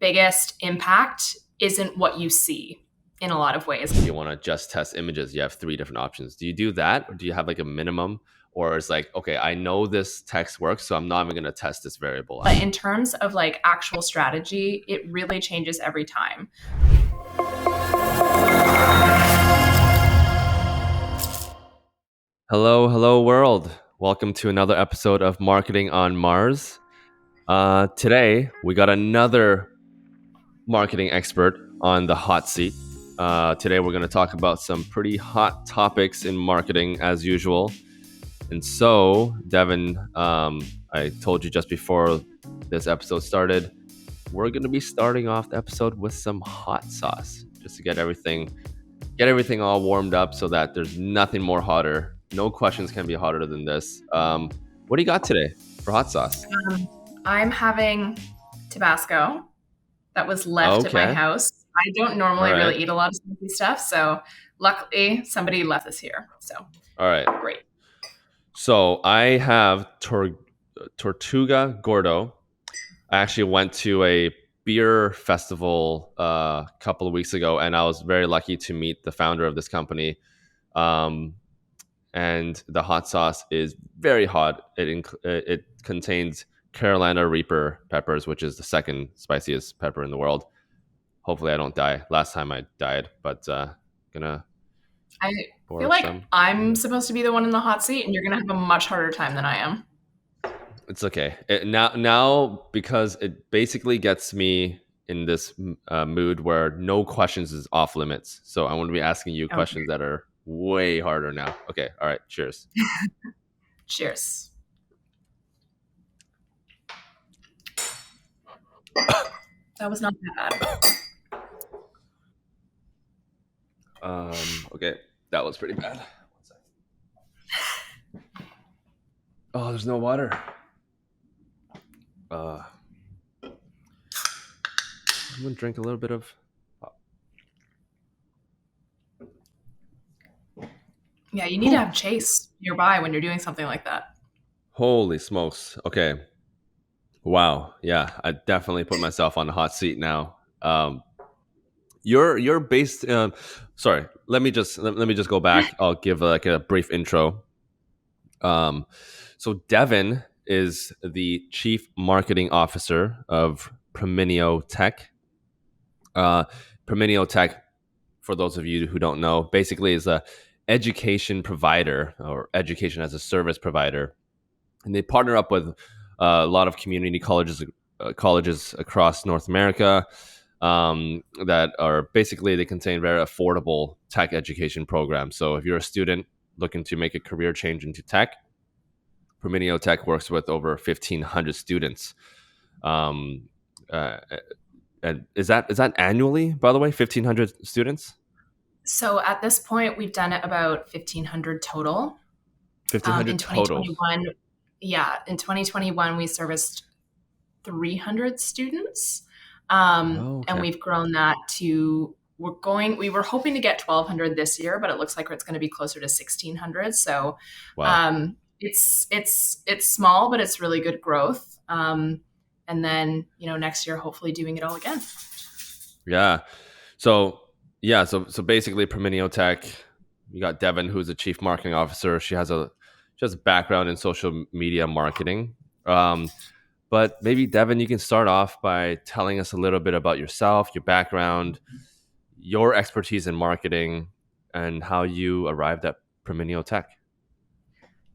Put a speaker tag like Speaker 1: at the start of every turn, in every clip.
Speaker 1: biggest impact isn't what you see in a lot of ways.
Speaker 2: If you want to just test images, you have 3 different options. Do you do that, or do you have like a minimum? Or it's like, okay, I know this text works, so I'm not even going to test this variable.
Speaker 1: But in terms of like actual strategy, it really changes every time.
Speaker 2: Hello world. Welcome to another episode of Marketing on Mars. Today, we got another marketing expert on the hot seat. Today, we're going to talk about some pretty hot topics in marketing as usual. And so, Devin, I told you just before this episode started, we're going to be starting off the episode with some hot sauce, just to get everything all warmed up so that there's nothing more hotter. No questions can be hotter than this. What do you got today for hot sauce?
Speaker 1: I'm having Tabasco that was left at my house. I don't normally really eat a lot of spicy stuff, so luckily somebody left this here. So,
Speaker 2: all right,
Speaker 1: great.
Speaker 2: So I have Tortuga Gordo. I actually went to a beer festival a couple of weeks ago, and I was very lucky to meet the founder of this company. And the hot sauce is very hot. It contains Carolina Reaper peppers, which is the second spiciest pepper in the world. Hopefully I don't die. Last time I died, but gonna...
Speaker 1: I feel like I'm supposed to be the one in the hot seat, and you're going to have a much harder time than I am.
Speaker 2: It's okay. Now, because it basically gets me in this mood where no questions is off limits. So I want to be asking you questions that are way harder now. Okay. All right. Cheers.
Speaker 1: Cheers. That was not that
Speaker 2: bad. Okay. That was pretty bad. Oh, there's no water. I'm gonna drink a little bit of.
Speaker 1: Yeah, you need to have Chase nearby when you're doing something like that.
Speaker 2: Holy smokes! Okay, wow, yeah, I definitely put myself on the hot seat now. You're based. Sorry, let me just go back. I'll give like a brief intro. So Devin is the Chief Marketing Officer of Promineo Tech. Promineo Tech, for those of you who don't know, basically is a education provider or education as a service provider, and they partner up with a lot of community colleges across North America that are basically, they contain very affordable tech education programs. So if you're a student looking to make a career change into tech, Promineo Tech works with over 1,500 students. And is that annually, by the way, 1,500 students?
Speaker 1: So at this point, we've done it about 1,500 total.
Speaker 2: 1,500
Speaker 1: in 2021, total. Yeah, in 2021, we serviced 300 students. And we've grown that to, we were hoping to get 1,200 this year, but it looks like it's going to be closer to 1,600. So wow. It's small, but it's really good growth. And then, next year, hopefully doing it all again.
Speaker 2: Yeah. So basically Promineo Tech, you got Devin, who's the Chief Marketing Officer. She has a background in social media marketing. But maybe Devin, you can start off by telling us a little bit about yourself, your background, your expertise in marketing, and how you arrived at Promineo Tech.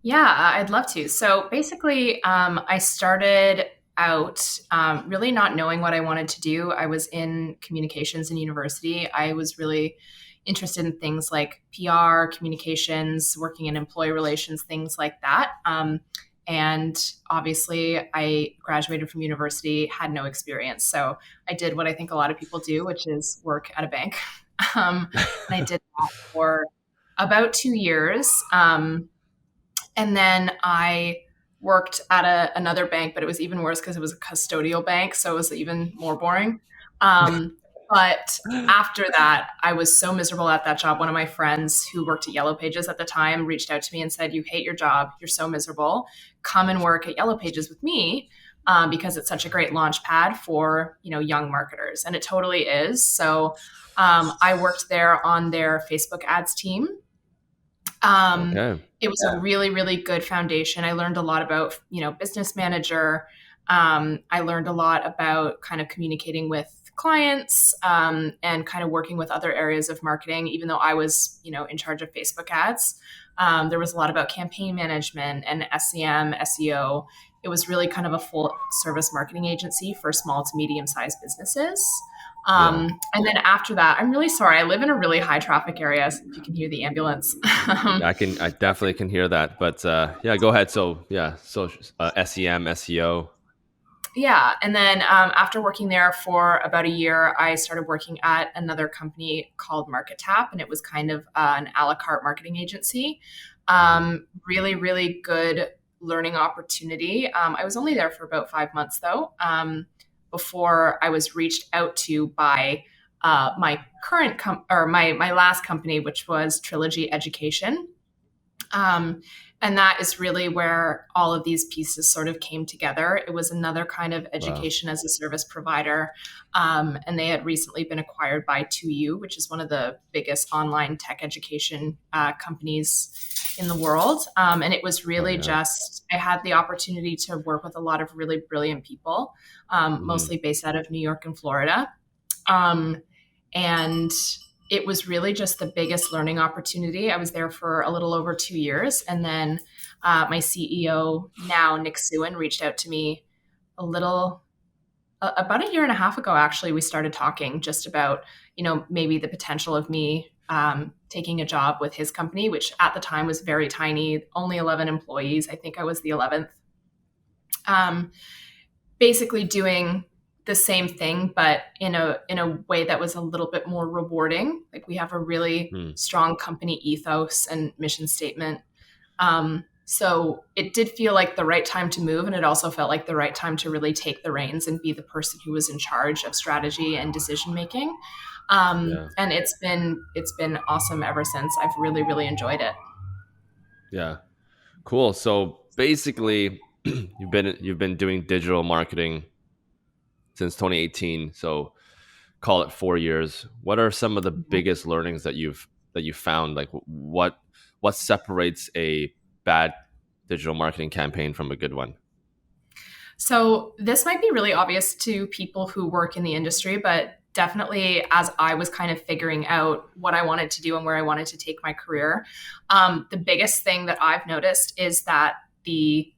Speaker 1: Yeah, I'd love to. So basically, I started out really not knowing what I wanted to do. I was in communications in university. I was really interested in things like PR, communications, working in employee relations, things like that. And obviously, I graduated from university, had no experience. So I did what I think a lot of people do, which is work at a bank. And I did that for about 2 years. And then I worked at another bank, but it was even worse because it was a custodial bank. So it was even more boring. But after that, I was so miserable at that job. One of my friends who worked at Yellow Pages at the time reached out to me and said, "You hate your job. You're so miserable. Come and work at Yellow Pages with me." because it's such a great launch pad for young marketers, and it totally is. So I worked there on their Facebook ads team.
Speaker 2: Okay.
Speaker 1: It was a really, really good foundation. I learned a lot about, business manager. I learned a lot about kind of communicating with clients, and kind of working with other areas of marketing, even though I was, in charge of Facebook ads. There was a lot about campaign management and SEM, SEO. It was really kind of a full service marketing agency for small to medium sized businesses.
Speaker 2: Yeah.
Speaker 1: And then after that, I'm really sorry. I live in a really high traffic area. So if you can hear the ambulance.
Speaker 2: I definitely can hear that. But yeah, go ahead. So yeah, so SEM, SEO.
Speaker 1: Yeah. And then after working there for about a year, I started working at another company called Market Tap, and it was kind of an a la carte marketing agency.
Speaker 2: Hmm.
Speaker 1: Really, really good learning opportunity. I was only there for about 5 months, though, before I was reached out to by my or my last company, which was Trilogy Education. Um, and that is really where all of these pieces sort of came together. It was another kind of
Speaker 2: Wow.
Speaker 1: education as a service provider. And they had recently been acquired by 2U, which is one of the biggest online tech education companies in the world. And it was
Speaker 2: Oh
Speaker 1: really
Speaker 2: yeah.
Speaker 1: just, I had the opportunity to work with a lot of really brilliant people,
Speaker 2: Hmm.
Speaker 1: mostly based out of New York and Florida. Um, and it was really just the biggest learning opportunity. I was there for a little over 2 years. And then my CEO, now Nick Suen, reached out to me about a year and a half ago, actually. We started talking just about, maybe the potential of me taking a job with his company, which at the time was very tiny, only 11 employees. I think I was the 11th. Um, Basically doing the same thing, but in a way that was a little bit more rewarding. Like, we have a really
Speaker 2: Hmm.
Speaker 1: strong company ethos and mission statement. So it did feel like the right time to move, and it also felt like the right time to really take the reins and be the person who was in charge of strategy and decision making.
Speaker 2: Yeah.
Speaker 1: And it's been awesome ever since. I've really, really enjoyed it.
Speaker 2: Yeah. Cool. So basically, you've been doing digital marketing since 2018. So call it 4 years. What are some of the biggest learnings that you found? Like what separates a bad digital marketing campaign from a good one?
Speaker 1: So this might be really obvious to people who work in the industry, but definitely as I was kind of figuring out what I wanted to do and where I wanted to take my career, the biggest thing that I've noticed is that the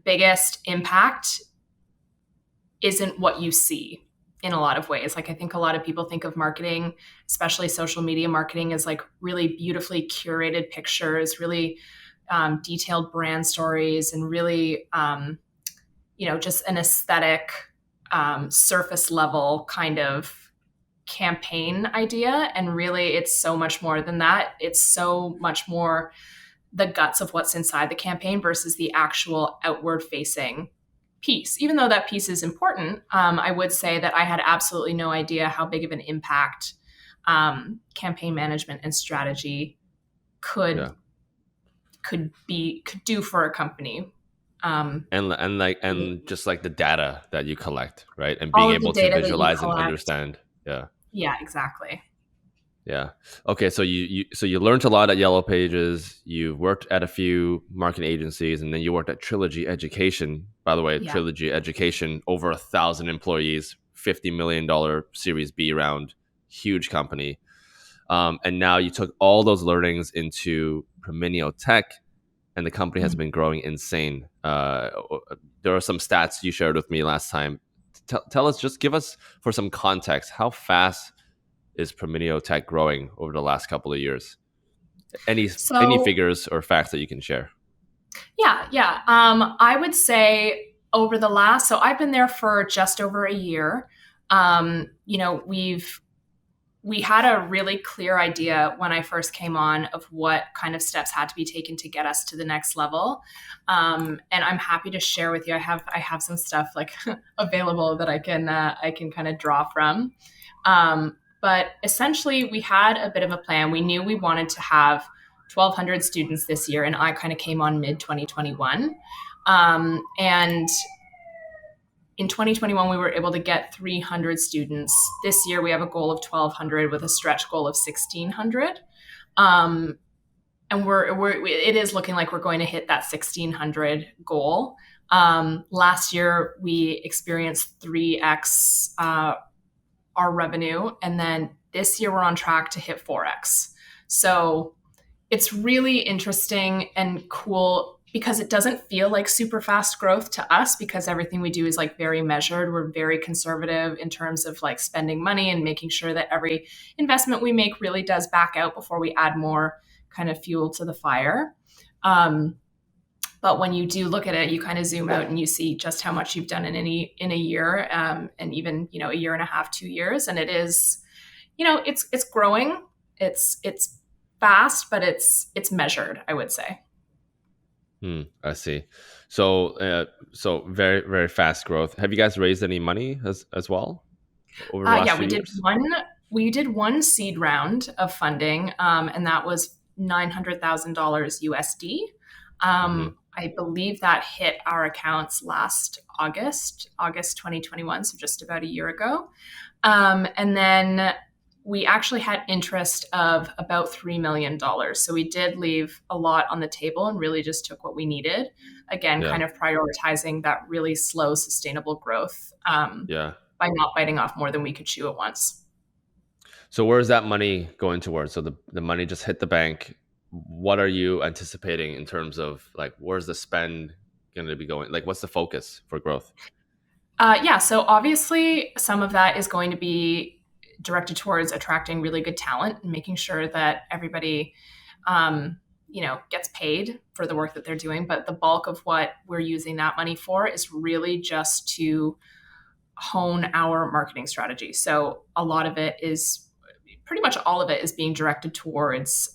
Speaker 1: biggest impact isn't what you see in a lot of ways. Like, I think a lot of people think of marketing, especially social media marketing, as like really beautifully curated pictures, really detailed brand stories, and really just an aesthetic, surface level kind of campaign idea. And really, it's so much more than that. It's so much more the guts of what's inside the campaign versus the actual outward facing piece. Even though that piece is important, I would say that I had absolutely no idea how big of an impact campaign management and strategy could
Speaker 2: Yeah.
Speaker 1: could do for a company. Um,
Speaker 2: And just like the data that you collect, right? And being
Speaker 1: all of the
Speaker 2: able to
Speaker 1: data that you
Speaker 2: visualize and
Speaker 1: collect.
Speaker 2: understand. Yeah.
Speaker 1: Yeah, exactly.
Speaker 2: Yeah. Okay. So you learned a lot at Yellow Pages. You worked at a few marketing agencies, and then you worked at Trilogy Education. By the way,
Speaker 1: Yeah.
Speaker 2: Trilogy Education, over 1,000 employees, $50 million Series B round, huge company. And now you took all those learnings into Promineo Tech, and the company has been growing insane. There are some stats you shared with me last time. Tell us, just give us for some context, how fast is Promineo Tech growing over the last couple of years? Any
Speaker 1: So
Speaker 2: figures or facts that you can share?
Speaker 1: yeah, yeah. I would say over the last, so I've been there for just over a year. We had a really clear idea when I first came on of what kind of steps had to be taken to get us to the next level. And I'm happy to share with you. I have some stuff like available that I can kind of draw from. But essentially, we had a bit of a plan. We knew we wanted to have 1,200 students this year, and I kind of came on mid 2021. And In 2021, we were able to get 300 students. This year, we have a goal of 1,200 with a stretch goal of 1,600. Um, and it is looking like we're going to hit that 1,600 goal. Last year, we experienced 3x our revenue, and then this year we're on track to hit 4x. So it's really interesting and cool because it doesn't feel like super fast growth to us because everything we do is like very measured. We're very conservative in terms of like spending money and making sure that every investment we make really does back out before we add more kind of fuel to the fire. But when you do look at it, you kind of zoom out and you see just how much you've done in a year, and even a year and a half, 2 years, and it is, it's growing. It's fast, but it's measured, I would say.
Speaker 2: I see. So very very fast growth. Have you guys raised any money as well over the last
Speaker 1: Yeah,
Speaker 2: few years?
Speaker 1: we did one seed round of funding, and that was $900,000 USD.
Speaker 2: Hmm.
Speaker 1: I believe that hit our accounts last August 2021, so just about a year ago. And then we actually had interest of about $3 million. So we did leave a lot on the table and really just took what we needed. Again,
Speaker 2: Yeah.
Speaker 1: kind of prioritizing that really slow, sustainable growth,
Speaker 2: Yeah.
Speaker 1: by not biting off more than we could chew at once.
Speaker 2: So where is that money going towards? So the money just hit the bank. What are you anticipating in terms of like where's the spend going to be going? Like what's the focus for growth?
Speaker 1: Yeah, so obviously some of that is going to be directed towards attracting really good talent and making sure that everybody, gets paid for the work that they're doing. But the bulk of what we're using that money for is really just to hone our marketing strategy. So a lot of it is, pretty much all of it is being directed towards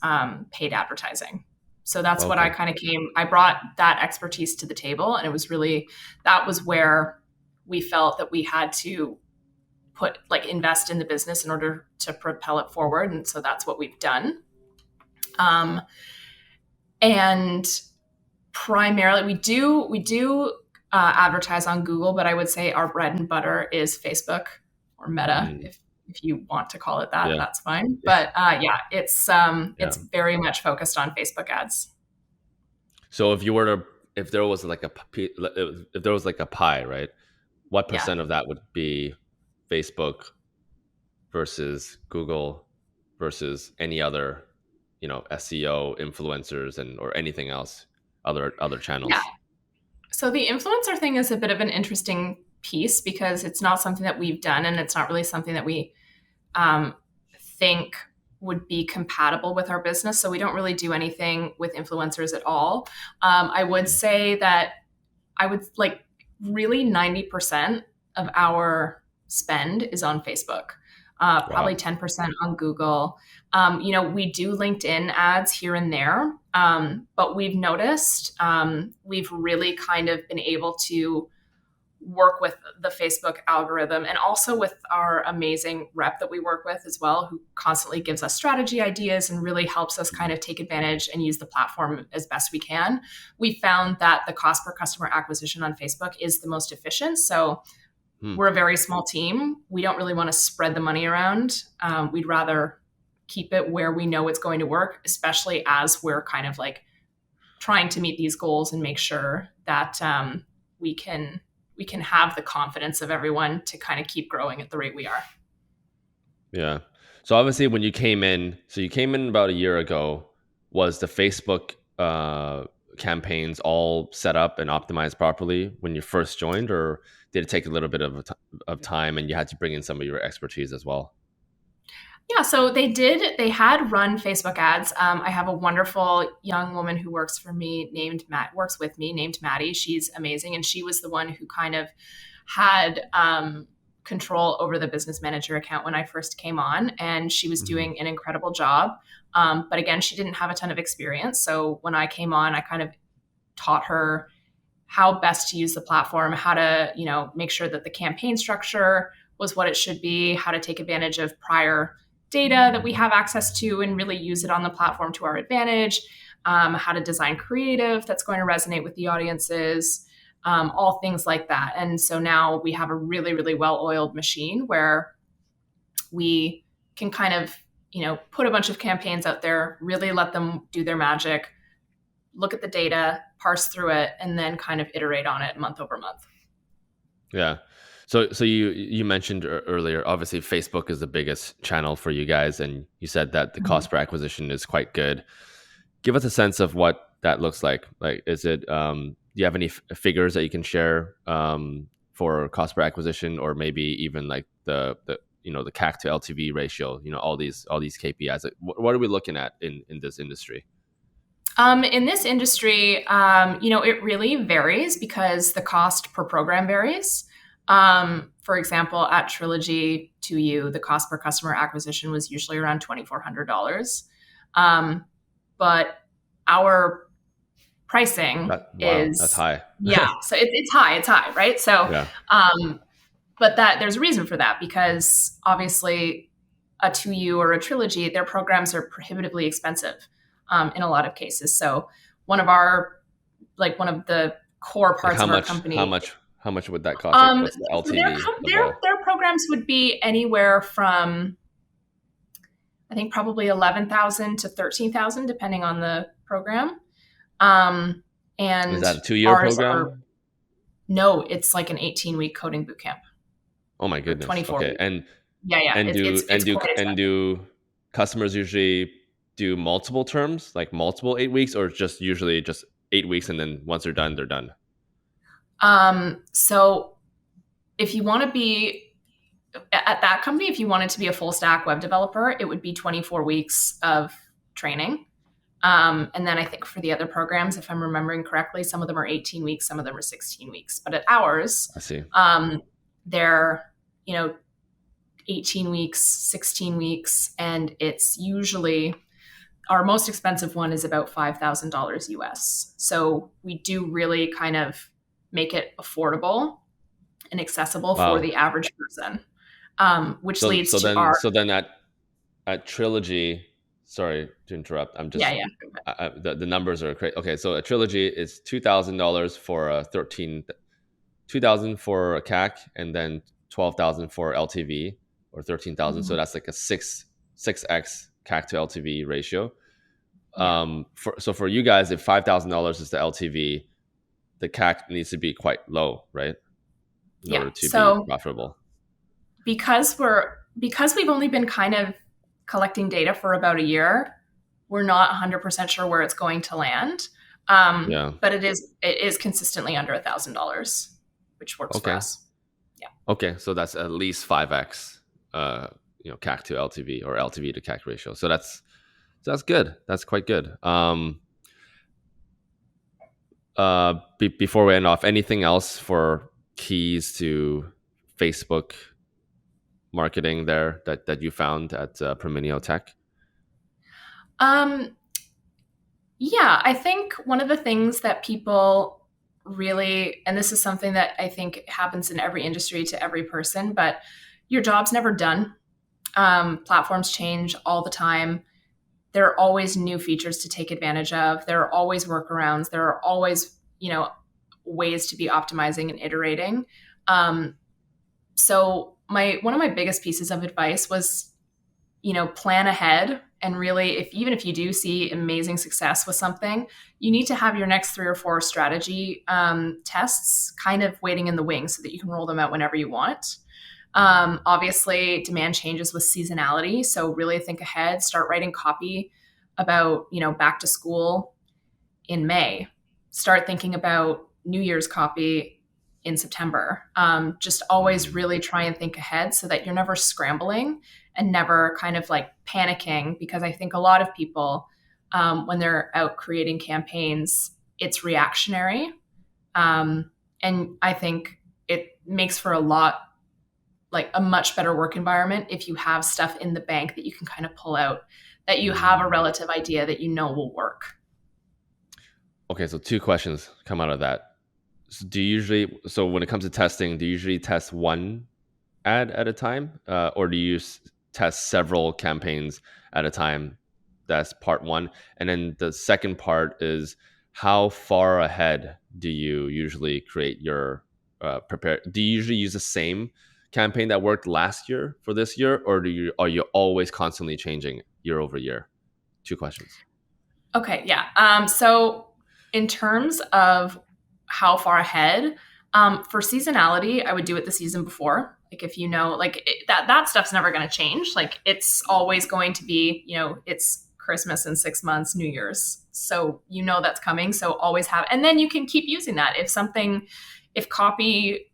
Speaker 1: paid advertising. So that's what
Speaker 2: Okay.
Speaker 1: I brought that expertise to the table. And it was really, that was where we felt that we had to invest in the business in order to propel it forward. And so that's what we've done. And primarily we do advertise on Google, but I would say our bread and butter is Facebook or Meta,
Speaker 2: Mm,
Speaker 1: if you want to call it that,
Speaker 2: yeah.
Speaker 1: that's fine.
Speaker 2: Yeah.
Speaker 1: But yeah,
Speaker 2: Yeah.
Speaker 1: it's very much focused on Facebook ads.
Speaker 2: So if you were to if there was like if there was like a pie, right? What
Speaker 1: Yeah.
Speaker 2: percent of that would be Facebook versus Google versus any other, SEO influencers and or anything else, other
Speaker 1: Yeah.
Speaker 2: channels?
Speaker 1: So the influencer thing is a bit of an interesting piece because it's not something that we've done, and it's not really something that we um, think would be compatible with our business. So we don't really do anything with influencers at all. I would
Speaker 2: Mhm.
Speaker 1: say that I would like really 90% of our spend is on Facebook, probably
Speaker 2: Wow.
Speaker 1: 10% on Google. We do LinkedIn ads here and there, but we've noticed we've really kind of been able to work with the Facebook algorithm and also with our amazing rep that we work with as well, who constantly gives us strategy ideas and really helps us kind of take advantage and use the platform as best we can. We found that the cost per customer acquisition on Facebook is the most efficient. So
Speaker 2: Hmm.
Speaker 1: we're a very small team. We don't really want to spread the money around. We'd rather keep it where we know it's going to work, especially as we're kind of like trying to meet these goals and make sure that we can we can have the confidence of everyone to kind of keep growing at the rate we are.
Speaker 2: Yeah. So obviously, when you came in about a year ago. Was the Facebook campaigns all set up and optimized properly when you first joined, or did it take a little bit of time and you had to bring in some of your expertise as well?
Speaker 1: Yeah, so they did. They had run Facebook ads. I have a wonderful young woman who works with me named Maddie. She's amazing, and she was the one who kind of had control over the business manager account when I first came on, and she was
Speaker 2: Hmm.
Speaker 1: doing an incredible job. But again, she didn't have a ton of experience. So when I came on, I kind of taught her how best to use the platform, how to make sure that the campaign structure was what it should be, how to take advantage of prior data that we have access to and really use it on the platform to our advantage, how to design creative that's going to resonate with the audiences. all things like that. And so now we have a really, really well-oiled machine where we can kind of, put a bunch of campaigns out there, really let them do their magic, look at the data, parse through it, and then kind of iterate on it month over month.
Speaker 2: Yeah. So you mentioned earlier, obviously Facebook is the biggest channel for you guys, and you said that the cost per acquisition is quite good. Give us a sense of what that looks like. Like, is it? Do you have any figures that you can share for cost per acquisition, or maybe even like the CAC to LTV ratio? All these KPIs. Like, what are we looking at in this industry?
Speaker 1: In this industry, it really varies because the cost per program varies. For example, at Trilogy 2U, the cost per customer acquisition was usually around $2,400. But our pricing
Speaker 2: Wow, that's high.
Speaker 1: so it's high, right? So,
Speaker 2: Yeah.
Speaker 1: but there's a reason for that because obviously a 2U or a Trilogy, their programs are prohibitively expensive in a lot of cases. So one of the core
Speaker 2: Like
Speaker 1: parts of our company.
Speaker 2: how much would that cost? Like, what's the
Speaker 1: So
Speaker 2: LTV
Speaker 1: their programs would be anywhere from, I think, probably 11,000 to 13,000, depending on the program. And
Speaker 2: Is that a 2-year
Speaker 1: ours
Speaker 2: program?
Speaker 1: No, it's like an 18-week coding bootcamp.
Speaker 2: Oh my goodness.
Speaker 1: 24
Speaker 2: Okay.
Speaker 1: weeks.
Speaker 2: And
Speaker 1: Yeah.
Speaker 2: do customers usually do multiple terms, like multiple 8 weeks, or just usually just 8 weeks, and then once they're done, they're done?
Speaker 1: So if you want to be at that company, if you wanted to be a full stack web developer, it would be 24 weeks of training. And then I think for the other programs, if I'm remembering correctly, some of them are 18 weeks, some of them are 16 weeks. But at ours,
Speaker 2: I see.
Speaker 1: they're, 18 weeks, 16 weeks, and it's usually our most expensive one is about $5,000 US. So we do really kind of make it affordable and accessible for
Speaker 2: Wow.
Speaker 1: the average person, which
Speaker 2: So
Speaker 1: leads
Speaker 2: so
Speaker 1: to
Speaker 2: then
Speaker 1: our
Speaker 2: so then at Trilogy, sorry to interrupt. I'm just
Speaker 1: yeah.
Speaker 2: the numbers are crazy. Okay, so a Trilogy is $2,000 for a 2,000 for a CAC, and then 12,000 for LTV, or 13,000. So that's like a 6x CAC to LTV ratio.
Speaker 1: Yeah.
Speaker 2: For you guys, if $5,000 is the LTV, the CAC needs to be quite low, right? In
Speaker 1: Yeah.
Speaker 2: order to be
Speaker 1: So
Speaker 2: profitable.
Speaker 1: because we've only been kind of collecting data for about a year, we're not 100% sure where it's going to land.
Speaker 2: Yeah.
Speaker 1: But it is consistently under $1,000, which works for
Speaker 2: Okay.
Speaker 1: us. Yeah.
Speaker 2: Okay, so that's at least 5x, CAC to LTV, or LTV to CAC ratio. So that's good. That's quite good. Before we end off, anything else for keys to Facebook marketing there that you found at Promineo Tech?
Speaker 1: Yeah, I think one of the things that people really, and this is something that I think happens in every industry to every person, but your job's never done. Platforms change all the time. There are always new features to take advantage of. There are always workarounds. There are always, ways to be optimizing and iterating. So one of my biggest pieces of advice was, plan ahead. And really, even if you do see amazing success with something, you need to have your next 3 or 4 strategy tests kind of waiting in the wings so that you can roll them out whenever you want. Obviously, demand changes with seasonality. So really think ahead, start writing copy about, back to school in May. Start thinking about New Year's copy in September. Just always really try and think ahead so that you're never scrambling and never kind of like panicking, because I think a lot of people, when they're out creating campaigns, it's reactionary. And I think it makes for a much better work environment if you have stuff in the bank that you can kind of pull out, that you have a relative idea that will work.
Speaker 2: Okay, so 2 questions come out of that. So when it comes to testing, do you usually test one ad at a time, or do you test several campaigns at a time? That's part one. And then the second part is, how far ahead do you usually create your prepare? Do you usually use the same campaign that worked last year for this year, or are you always constantly changing year over year? Two questions.
Speaker 1: Okay, yeah. So in terms of how far ahead, for seasonality, I would do it the season before. Like if you know, that stuff's never going to change. Like it's always going to be, it's Christmas in 6 months, New Year's. So you know that's coming. So always have, and then you can keep using that. If copy,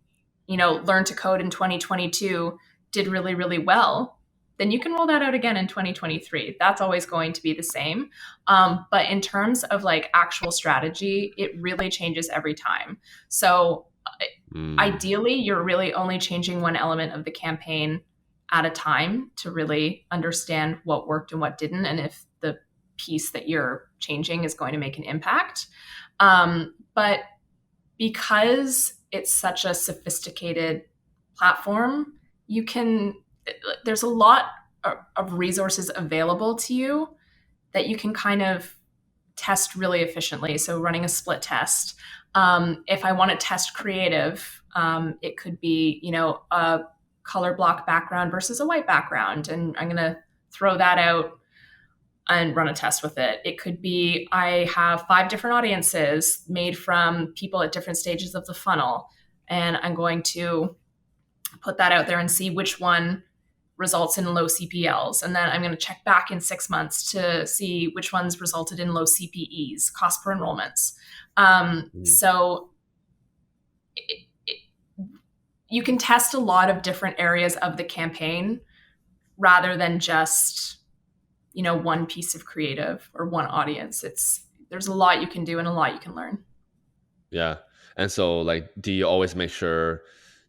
Speaker 1: learn to code in 2022 did really, really well, then you can roll that out again in 2023. That's always going to be the same. But in terms of like actual strategy, it really changes every time. So
Speaker 2: Mm,
Speaker 1: ideally, you're really only changing one element of the campaign at a time to really understand what worked and what didn't, and if the piece that you're changing is going to make an impact. But because it's such a sophisticated platform, you can there's a lot of resources available to you that you can kind of test really efficiently. So running a split test. If I want to test creative, it could be, a color block background versus a white background. And I'm going to throw that out and run a test with it. It could be I have 5 different audiences made from people at different stages of the funnel. And I'm going to put that out there and see which one results in low CPLs. And then I'm going to check back in 6 months to see which ones resulted in low CPEs, cost per enrollments.
Speaker 2: mm,
Speaker 1: So you can test a lot of different areas of the campaign rather than just, one piece of creative or one audience. There's a lot you can do and a lot you can learn.
Speaker 2: yeah. And so, like, do you always make sure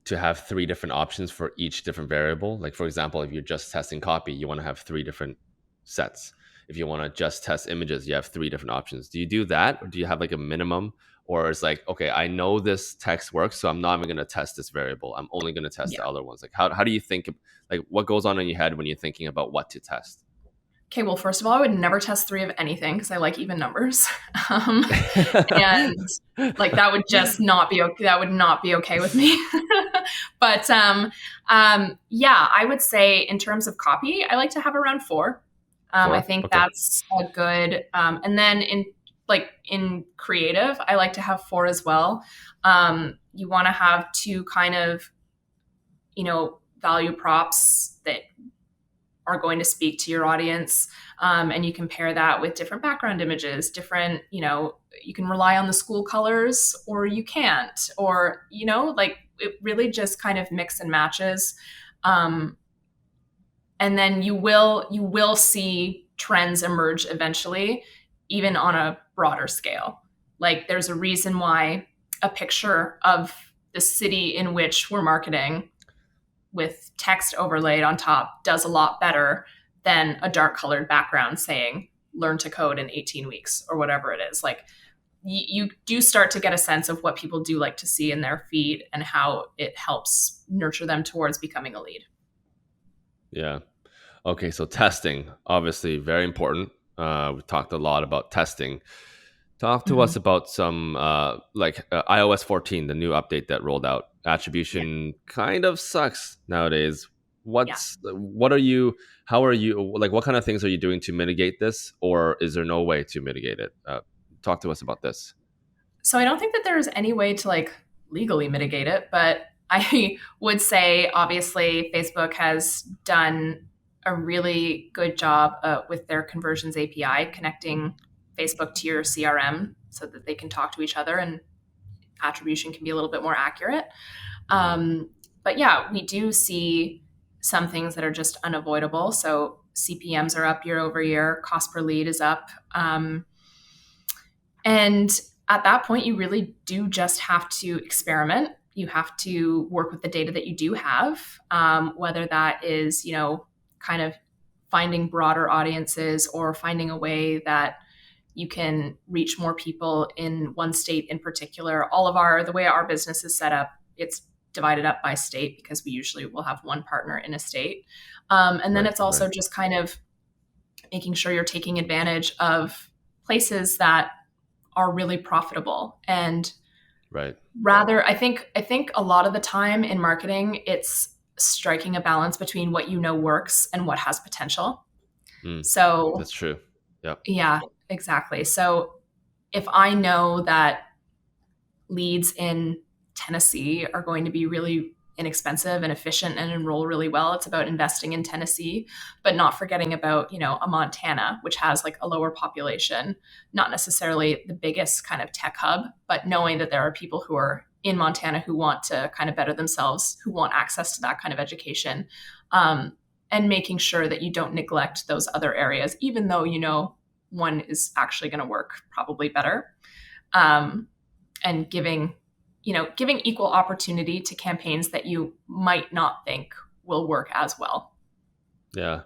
Speaker 2: to have three different options for each different variable? Like, for example, if you're just testing copy, you want to have three different sets. If you want to just test images, you have three different options. Do you do that, or do you have like a minimum? Or it's like, okay, I know this text works, so I'm not even going to test this variable. I'm only going to test
Speaker 1: Yeah.
Speaker 2: the other ones. Like, how do you think, like, what goes on in your head when you're thinking about what to test?
Speaker 1: Okay, well, first of all, I would never test 3 of anything because I like even numbers. Um, and like that would just not be okay. That would not be okay with me. But yeah, I would say in terms of copy, I like to have around 4. I
Speaker 2: Four?
Speaker 1: think
Speaker 2: Okay.
Speaker 1: that's a good. And then in creative, I like to have 4 as well. You want to have 2 kind of value props that are going to speak to your audience. And you compare that with different background images, different, you can rely on the school colors or you can't, or, like it really just kind of mix and matches. Um, and then you will see trends emerge eventually, even on a broader scale. Like there's a reason why a picture of the city in which we're marketing with text overlaid on top does a lot better than a dark colored background saying learn to code in 18 weeks or whatever it is. Like you do start to get a sense of what people do like to see in their feed and how it helps nurture them towards becoming a lead.
Speaker 2: Yeah. Okay, so testing, obviously very important. We talked a lot about testing. Talk to us
Speaker 1: Mm-hmm.
Speaker 2: about some iOS 14, the new update that rolled out.
Speaker 1: Yeah.
Speaker 2: Attribution kind of sucks nowadays.
Speaker 1: Yeah.
Speaker 2: What are you? How are you? Like, what kind of things are you doing to mitigate this, or is there no way to mitigate it? Talk to us about this.
Speaker 1: So I don't think that there's any way to like legally mitigate it, but I would say obviously Facebook has done a really good job with their conversions API connecting Facebook to your CRM so that they can talk to each other and attribution can be a little bit more accurate.
Speaker 2: Mhm.
Speaker 1: But yeah, we do see some things that are just unavoidable. So CPMs are up year over year, cost per lead is up. And at that point, you really do just have to experiment. You have to work with the data that you do have, whether that is, kind of finding broader audiences or finding a way that you can reach more people in one state in particular. The way our business is set up, it's divided up by state because we usually will have one partner in a state. And then
Speaker 2: Right,
Speaker 1: it's
Speaker 2: right.
Speaker 1: also just kind of making sure you're taking advantage of places that are really profitable. And
Speaker 2: Right.
Speaker 1: Rather, I think a lot of the time in marketing, it's striking a balance between what you know works and what has potential.
Speaker 2: Mm,
Speaker 1: So
Speaker 2: that's true. Yeah.
Speaker 1: yeah, exactly. So if I know that leads in Tennessee are going to be really inexpensive and efficient and enroll really well. It's about investing in Tennessee, but not forgetting about, a Montana, which has like a lower population, not necessarily the biggest kind of tech hub, but knowing that there are people who are in Montana who want to kind of better themselves, who want access to that kind of education. Um, and making sure that you don't neglect those other areas, even though one is actually going to work probably better. Um, and giving equal opportunity to campaigns that you might not think will work as well.
Speaker 2: Yeah.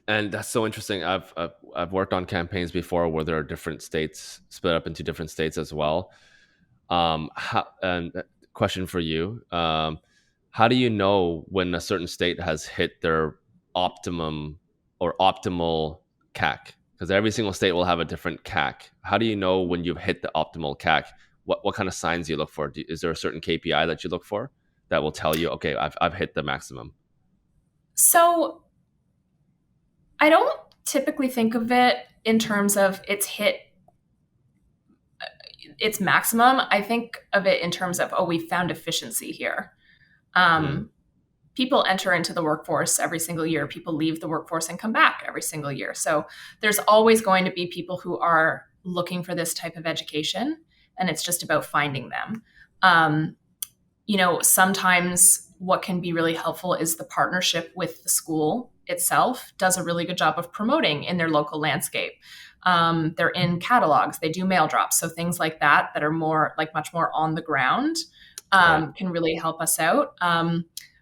Speaker 2: And that's so interesting. I've worked on campaigns before where there are different states split up into different states as well. And question for you: how do you know when a certain state has hit their optimum or optimal CAC? Because every single state will have a different CAC. How do you know when you've hit the optimal CAC? What kind of signs do you look for? Is there a certain KPI that you look for that will tell you, okay, I've hit the maximum?
Speaker 1: So I don't typically think of it in terms of it's hit its maximum. I think of it in terms of, oh, we found efficiency here.
Speaker 2: Mm,
Speaker 1: Um, People enter into the workforce every single year. People leave the workforce and come back every single year. So there's always going to be people who are looking for this type of education, and it's just about finding them. Um, Sometimes what can be really helpful is the partnership with the school itself does a really good job of promoting in their local landscape. They're in catalogs, they do mail drops. So things like that are more like much more on the ground,
Speaker 2: right.
Speaker 1: can really help us out.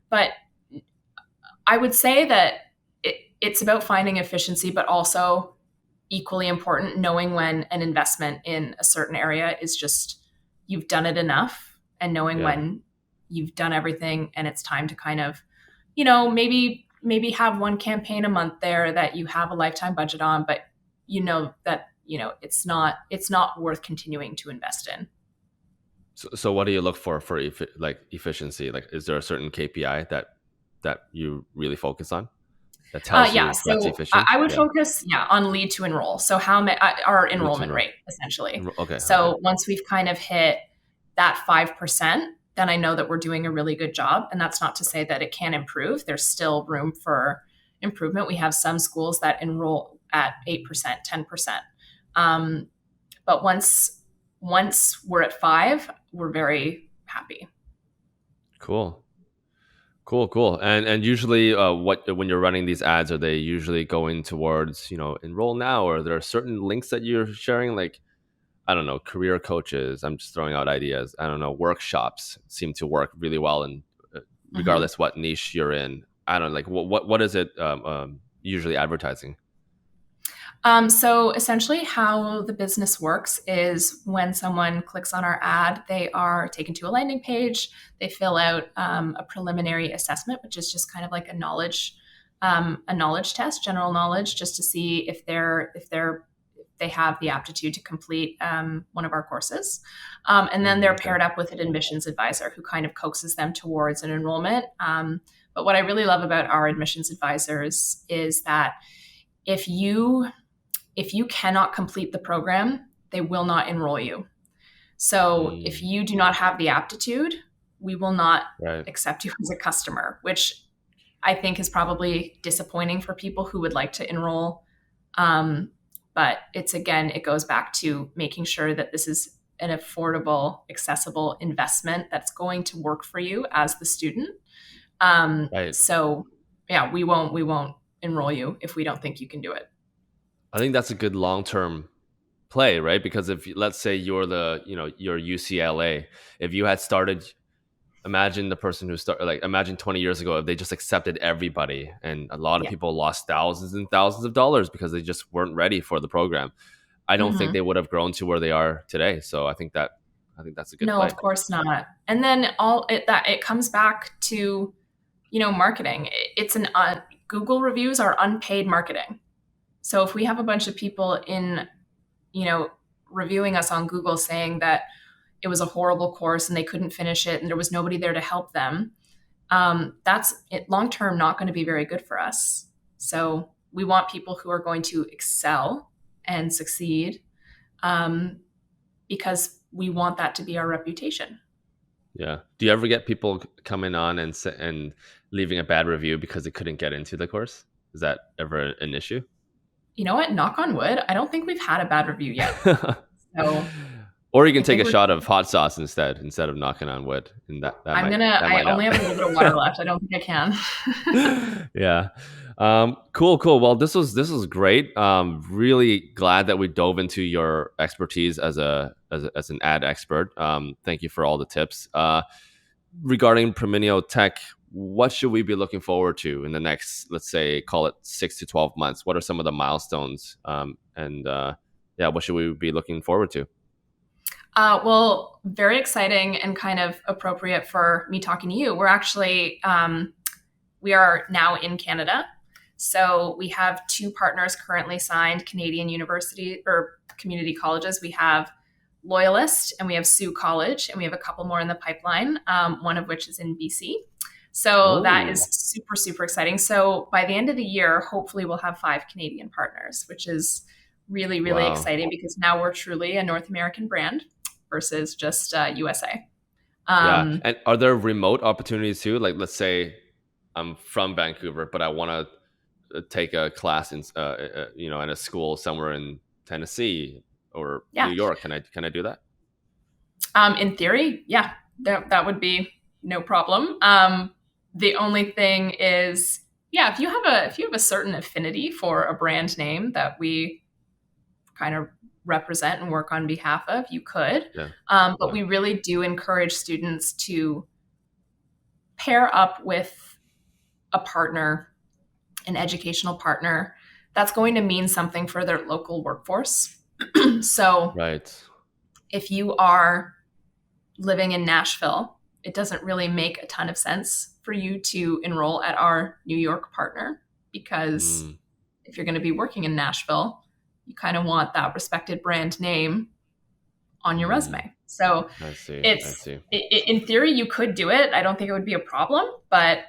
Speaker 1: But I would say that it's about finding efficiency, but also equally important, knowing when an investment in a certain area is just you've done it enough, and knowing
Speaker 2: Yeah.
Speaker 1: when you've done everything and it's time to kind of, maybe have one campaign a month there that you have a lifetime budget on, but that it's not worth continuing to invest in.
Speaker 2: So what do you look for like efficiency? Like, is there a certain KPI that you really focus on that tells
Speaker 1: Yeah,
Speaker 2: you that's
Speaker 1: so I
Speaker 2: efficient?
Speaker 1: I would
Speaker 2: Yeah,
Speaker 1: focus, on lead to enroll. So our
Speaker 2: lead to
Speaker 1: enrollment
Speaker 2: enroll.
Speaker 1: rate essentially.
Speaker 2: Okay, okay,
Speaker 1: So once we've kind of hit that 5%, then I know that we're doing a really good job. And that's not to say that it can't improve. There's still room for improvement. We have some schools that enroll at 8%, 10%. Um, but once we're at 5, we're very happy.
Speaker 2: cool, cool. And usually, what when you're running these ads, are they usually going towards enroll now, or are there certain links that you're sharing? Like, I don't know, career coaches. I'm just throwing out ideas. I don't know, workshops seem to work really well, and
Speaker 1: Mhm.
Speaker 2: regardless what niche you're in. I don't know, like what is it usually advertising?
Speaker 1: So essentially, how the business works is when someone clicks on our ad, they are taken to a landing page. They fill out a preliminary assessment, which is just kind of like a knowledge test, general knowledge, just to see if they have the aptitude to complete one of our courses. And then
Speaker 2: Mm,
Speaker 1: they're
Speaker 2: okay.
Speaker 1: paired up with an admissions advisor who kind of coaxes them towards an enrollment. But what I really love about our admissions advisors is that if you if you cannot complete the program, they will not enroll you. So if
Speaker 2: Mm,
Speaker 1: you do not have the aptitude, we will not
Speaker 2: right.
Speaker 1: accept you as a customer, which I think is probably disappointing for people who would like to enroll. Um, but it goes back to making sure that this is an affordable, accessible investment that's going to work for you as the student.
Speaker 2: Right.
Speaker 1: So yeah, we won't enroll you if we don't think you can do it.
Speaker 2: I think that's a good long term play, right? Because if let's say you're UCLA, if you had started, imagine the person who started, like imagine 20 years ago if they just accepted everybody, and a lot of
Speaker 1: Yeah.
Speaker 2: people lost thousands and thousands of dollars because they just weren't ready for the program. I don't think
Speaker 1: Mhm.
Speaker 2: they would have grown to where they are today. So I think that's a good
Speaker 1: No,
Speaker 2: play.
Speaker 1: of course not. And then it comes back to, marketing. It's Google reviews are unpaid marketing. So if we have a bunch of people in, you know, reviewing us on Google saying that, it was a horrible course and they couldn't finish it and there was nobody there to help them, that's long term not going to be very good for us. So we want people who are going to excel and succeed, um, because we want that to be our reputation.
Speaker 2: Yeah. Do you ever get people coming on and leaving a bad review because they couldn't get into the course? Is that ever an issue?
Speaker 1: You know what? Knock on wood. I don't think we've had a bad review yet. So
Speaker 2: Or you can
Speaker 1: I
Speaker 2: take
Speaker 1: think
Speaker 2: a
Speaker 1: we're.
Speaker 2: shot of hot sauce instead of knocking on wood, and
Speaker 1: I'm gonna.
Speaker 2: that
Speaker 1: I
Speaker 2: might
Speaker 1: only
Speaker 2: help.
Speaker 1: have a little bit of water left. I don't think I can.
Speaker 2: Yeah. Cool. Well, this was great. Really glad that we dove into your expertise as an ad expert. Thank you for all the tips. Regarding Promineo Tech, what should we be looking forward to in the next, let's say, call it 6 to 12 months? What are some of the milestones? And yeah, what should we be looking forward to?
Speaker 1: Well, very exciting and kind of appropriate for me talking to you. We are now in Canada. So we have two partners currently signed, Canadian university or community colleges. We have Loyalist and we have Sioux College, and we have a couple more in the pipeline, one of which is in BC. So that is
Speaker 2: Oh,
Speaker 1: super, super exciting. So by the end of the year, hopefully we'll have 5 Canadian partners, which is really, really
Speaker 2: wow.
Speaker 1: exciting because now we're truly a North American brand versus just USA.
Speaker 2: Yeah.
Speaker 1: Um,
Speaker 2: And are there remote opportunities too? Like, let's say I'm from Vancouver, but I want to take a class in a school somewhere in Tennessee or New
Speaker 1: yeah.
Speaker 2: York. Can I do that?
Speaker 1: In theory, yeah, that would be no problem. The only thing is, yeah, if you have a certain affinity for a brand name that we kind of represent and work on behalf of, you could.
Speaker 2: Yeah.
Speaker 1: But
Speaker 2: Yeah.
Speaker 1: we really do encourage students to pair up with a partner, an educational partner that's going to mean something for their local workforce. So
Speaker 2: Right.
Speaker 1: if you are living in Nashville, it doesn't really make a ton of sense for you to enroll at our New York partner, because
Speaker 2: Mm,
Speaker 1: if you're going to be working in Nashville, you kind of want that respected brand name on your
Speaker 2: mm,
Speaker 1: resume. So
Speaker 2: I see. I
Speaker 1: it's
Speaker 2: see.
Speaker 1: in theory you could do it. I don't think it would be a problem, but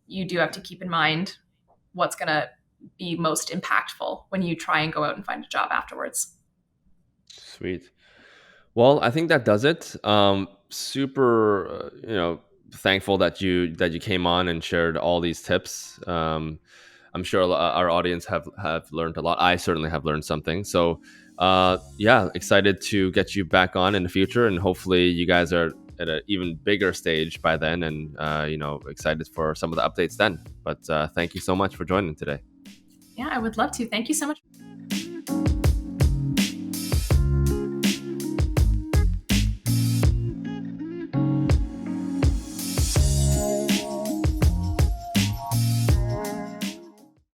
Speaker 1: you do have to keep in mind what's going to be most impactful when you try and go out and find a job afterwards.
Speaker 2: Sweet. Well, I think that does it. Super, thankful that you came on and shared all these tips. I'm sure our audience have learned a lot. I certainly have learned something. So, yeah, excited to get you back on in the future, and hopefully, you guys are at an even bigger stage by then, and excited for some of the updates then. But thank you so much for joining today.
Speaker 1: Yeah, I would love to. Thank you so much.